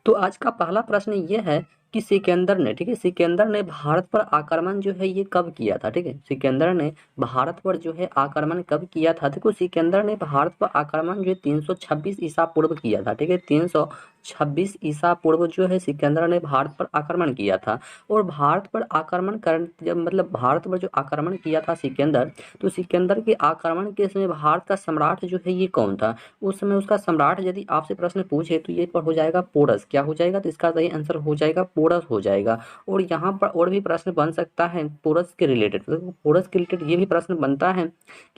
तो आज का पहला प्रश्न ये है कि सिकंदर ने, ठीक है, सिकंदर ने भारत पर आक्रमण जो है ये कब किया था। ठीक है, सिकंदर ने भारत पर जो है आक्रमण कब किया था। देखो सिकंदर ने भारत पर आक्रमण जो है 326 ईसा पूर्व किया था। ठीक है, 326 ईसा पूर्व जो है सिकंदर ने भारत पर आक्रमण किया था। और भारत पर आक्रमण कर जब मतलब भारत पर जो आक्रमण किया था सिकंदर, तो सिकंदर के आक्रमण के समय भारत का सम्राट जो है ये कौन था। उस समय उसका सम्राट यदि आपसे प्रश्न पूछे तो ये पर हो जाएगा पोरस। क्या हो जाएगा, तो इसका सही आंसर हो जाएगा पोरस हो जाएगा। और यहाँ पर और भी प्रश्न बन सकता है पोरस के रिलेटेड, तो पोरस के रिलेटेड ये भी प्रश्न बनता है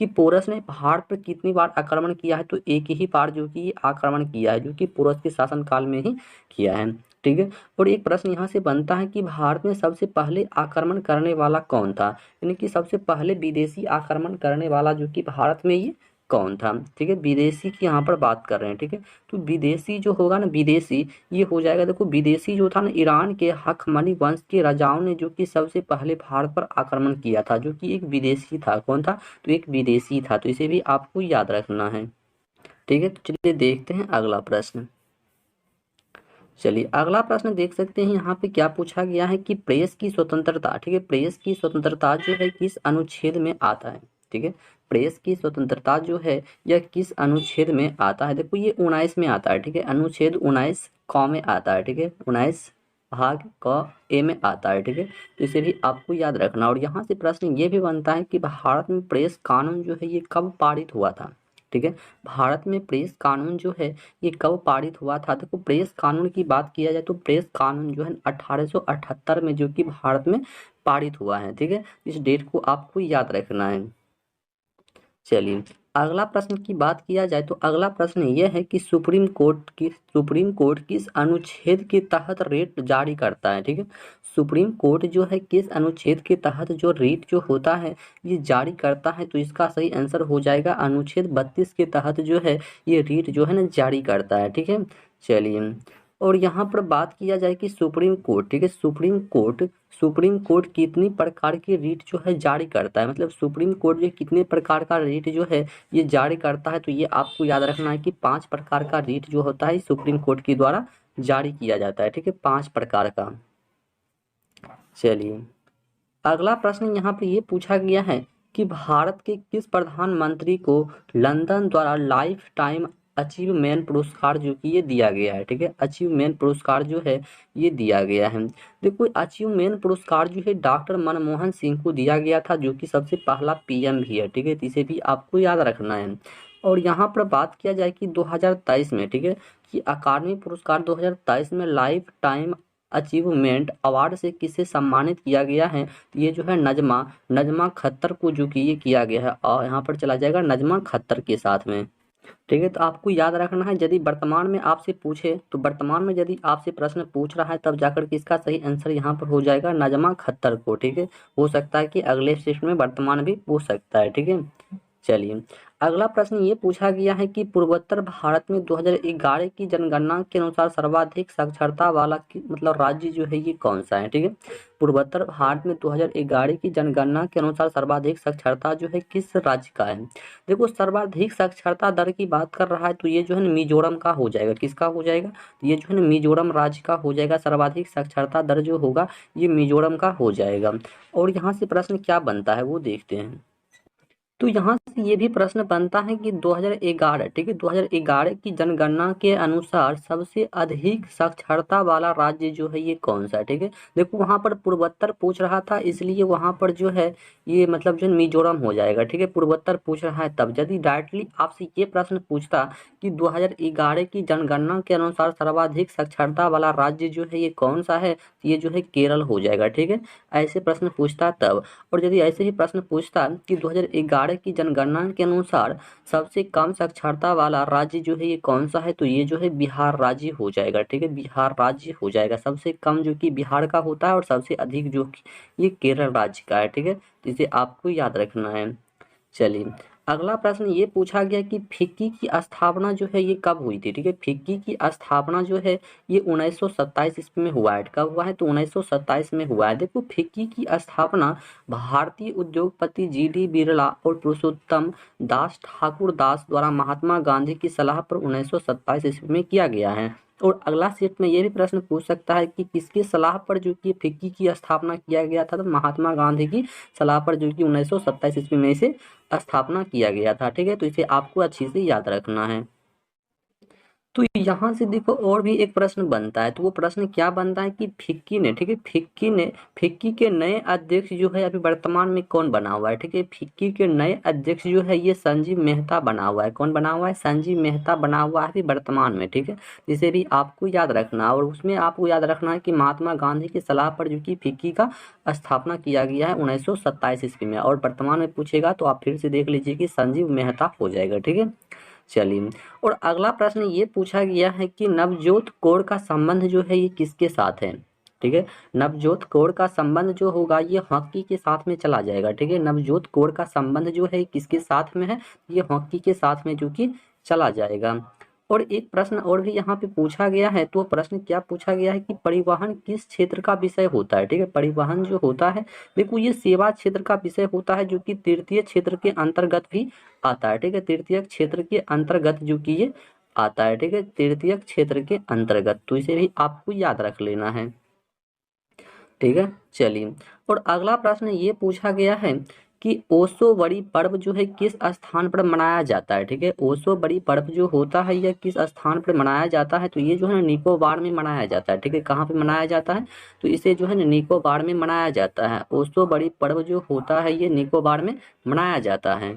कि पोरस ने भारत पर कितनी बार आक्रमण किया है। तो एक ही बार जो कि आक्रमण किया है, जो कि पोरस के शासनकाल में ही किया है। ठीक है, और एक प्रश्न यहाँ से बनता है कि भारत में सबसे पहले आक्रमण करने वाला कौन था, यानी कि सबसे पहले विदेशी आक्रमण करने वाला जो कि भारत में ये कौन था। ठीक है, विदेशी की यहाँ पर बात कर रहे हैं। ठीक है, तो विदेशी जो होगा ना, विदेशी ये हो जाएगा। देखो विदेशी जो था ना, ईरान के हखमनी वंश के राजाओं ने जो कि सबसे पहले भारत पर आक्रमण किया था, जो कि एक विदेशी था। कौन था, तो एक विदेशी था। तो इसे भी आपको याद रखना है। ठीक है, तो चलिए देखते हैं अगला प्रश्न। चलिए अगला प्रश्न देख सकते हैं यहाँ पे क्या पूछा गया है कि प्रेस की स्वतंत्रता, ठीक है, प्रेस की स्वतंत्रता जो है किस अनुच्छेद में आता है। ठीक है, प्रेस की स्वतंत्रता जो है यह किस अनुच्छेद में आता है। देखो ये 19 में आता है। ठीक है, अनुच्छेद 19 क में आता है। ठीक है, 19 भाग क ए में आता है। ठीक है, तो इसे भी आपको याद रखना। और यहाँ से प्रश्न ये भी बनता है कि भारत में प्रेस कानून जो है ये कब पारित हुआ था। ठीक है, भारत में प्रेस कानून जो है ये कब पारित हुआ था। देखो प्रेस कानून की बात किया जाए तो प्रेस कानून जो है 1878 में जो कि भारत में पारित हुआ है। ठीक है, इस डेट को आपको याद रखना है। चलिए अगला प्रश्न की बात किया जाए तो अगला प्रश्न यह है कि सुप्रीम कोर्ट किस अनुच्छेद के तहत रेट जारी करता है। ठीक है, सुप्रीम कोर्ट जो है किस अनुच्छेद के तहत जो रेट जो होता है ये जारी करता है। तो इसका सही आंसर हो जाएगा अनुच्छेद 32 के तहत जो है ये रेट जो है ना जारी करता है। ठीक है, चलिए और यहाँ पर बात किया जाए कि सुप्रीम कोर्ट, ठीक है, सुप्रीम कोर्ट कितनी प्रकार की रीट जो है जारी करता है, मतलब सुप्रीम कोर्ट जो कितने प्रकार का रीट जो है ये जारी करता है। तो ये आपको याद रखना है कि 5 प्रकार का रीट जो होता है सुप्रीम कोर्ट के द्वारा जारी किया जाता है। ठीक है, 5 प्रकार का। चलिए अगला प्रश्न यहाँ पे ये पूछा गया है कि भारत के किस प्रधानमंत्री को लंदन द्वारा लाइफ टाइम अचीवमेंट पुरस्कार जो कि ये दिया गया है। ठीक है, अचीवमेंट पुरस्कार जो है ये दिया गया है। देखो अचीवमेंट पुरस्कार जो है डॉक्टर मनमोहन सिंह को दिया गया था, जो कि सबसे पहला पीएम भी है। ठीक है, तो इसे भी आपको याद रखना है। और यहाँ पर बात किया जाए कि 2023 में, ठीक है, कि अकादमी पुरस्कार 2023 में लाइफ टाइम अचीवमेंट अवार्ड से किसे सम्मानित किया गया है। तो ये जो है नजमा खत्तर को जो कि ये किया गया है। और यहाँ पर चला जाएगा नजमा खत्तर के साथ में। ठीक है, तो आपको याद रखना है यदि वर्तमान में आपसे पूछे तो वर्तमान में यदि आपसे प्रश्न पूछ रहा है तब जाकर के इसका सही आंसर यहाँ पर हो जाएगा नजमा खत्तर को। ठीक है, हो सकता है कि अगले सेशन में वर्तमान भी पूछ सकता है। ठीक है, चलिए अगला प्रश्न ये पूछा गया है कि पूर्वोत्तर भारत में 2011 की जनगणना के अनुसार सर्वाधिक साक्षरता वाला मतलब राज्य जो है ये कौन सा है। ठीक है, पूर्वोत्तर भारत में 2011 की जनगणना के अनुसार सर्वाधिक साक्षरता जो है किस राज्य का है। देखो सर्वाधिक साक्षरता दर की बात कर रहा है तो ये जो है मिजोरम का हो जाएगा। किसका हो जाएगा, तो ये जो है मिजोरम राज्य का हो जाएगा। सर्वाधिक साक्षरता दर जो होगा ये मिजोरम का हो जाएगा। और यहाँ से प्रश्न क्या बनता है वो देखते हैं। तो यहाँ से ये भी प्रश्न बनता है कि 2011, ठीक है, 2011 की जनगणना के अनुसार सबसे अधिक साक्षरता वाला राज्य जो है ये कौन सा है। ठीक है, देखो वहाँ पर पूर्वोत्तर पूछ रहा था इसलिए वहाँ पर जो है ये मतलब जो मिजोरम हो जाएगा। ठीक है, पूर्वोत्तर पूछ रहा है तब। यदि डायरेक्टली आपसे ये प्रश्न पूछता कि 2011 की जनगणना के अनुसार सर्वाधिक साक्षरता वाला राज्य जो है ये कौन सा है, तो ये जो है केरल हो जाएगा। ठीक है, ऐसे प्रश्न पूछता तब। और यदि ऐसे ही प्रश्न पूछता कि 2011 की जनगणना के अनुसार सबसे कम साक्षरता वाला राज्य जो है ये कौन सा है, तो ये जो है बिहार राज्य हो जाएगा। ठीक है, बिहार राज्य हो जाएगा। सबसे कम जो कि बिहार का होता है और सबसे अधिक जो कि ये केरल राज्य का है। ठीक है, तो इसे आपको याद रखना है। चलिए अगला प्रश्न ये पूछा गया कि फिक्की की स्थापना जो है ये कब हुई थी। ठीक है, फिक्की की स्थापना जो है ये 1927 ईस्वी में हुआ है। कब हुआ है, तो 1927 में हुआ है। देखो फिक्की की स्थापना भारतीय उद्योगपति जीडी बिरला और पुरुषोत्तम दास ठाकुर दास द्वारा महात्मा गांधी की सलाह पर 1927 ईस्वी में किया गया है। और अगला सेट में ये भी प्रश्न पूछ सकता है कि किसकी सलाह पर जो कि फिक्की की स्थापना किया गया था, तो महात्मा गांधी की सलाह पर जो कि 1927 ईस्वी में इसे स्थापना किया गया था। ठीक है, तो इसे आपको अच्छे से याद रखना है। तो यहाँ से देखो और भी एक प्रश्न बनता है, तो वो प्रश्न क्या बनता है कि फिक्की ने, ठीक है, फिक्की के नए अध्यक्ष जो है अभी वर्तमान में कौन बना हुआ है। ठीक है, फिक्की के नए अध्यक्ष जो है ये संजीव मेहता बना हुआ है। कौन बना हुआ है? संजीव मेहता बना हुआ है अभी वर्तमान में। ठीक है, जिसे भी आपको याद रखना है, और उसमें आपको याद रखना है कि महात्मा गांधी की सलाह पर जो कि फिक्की का स्थापना किया गया है 1927 ईस्वी में, और वर्तमान में पूछेगा तो आप फिर से देख लीजिए कि संजीव मेहता हो जाएगा। ठीक है, चलिए, और अगला प्रश्न ये पूछा गया है कि नवजोत कौर का संबंध जो है ये किसके साथ है। ठीक है, नवजोत कौर का संबंध जो होगा ये हॉकी के साथ में चला जाएगा। ठीक है, नवजोत कौर का संबंध जो है किसके साथ में है? ये हॉकी के साथ में जो कि चला जाएगा। और एक प्रश्न और भी यहाँ पे पूछा गया है, तो प्रश्न क्या पूछा गया है कि परिवहन किस क्षेत्र का विषय होता है। ठीक है, परिवहन जो होता है देखो ये सेवा क्षेत्र का विषय होता है, जो कि तृतीय क्षेत्र के अंतर्गत भी आता है। ठीक है, तृतीय क्षेत्र के अंतर्गत जो कि ये आता है। ठीक है, तृतीय क्षेत्र के अंतर्गत, तो इसे भी आपको याद रख लेना है। ठीक है, चलिए, और अगला प्रश्न ये पूछा गया है कि ओशो बड़ी पर्व जो है किस स्थान पर मनाया जाता है। ठीक है, ओशो बड़ी पर्व जो होता है यह किस स्थान पर मनाया जाता है, तो ये जो है निकोबार में मनाया जाता है। ठीक है, कहाँ पे मनाया जाता है? तो इसे जो है निकोबार में मनाया जाता है। ओशो बड़ी पर्व जो होता है ये निकोबार में मनाया जाता है।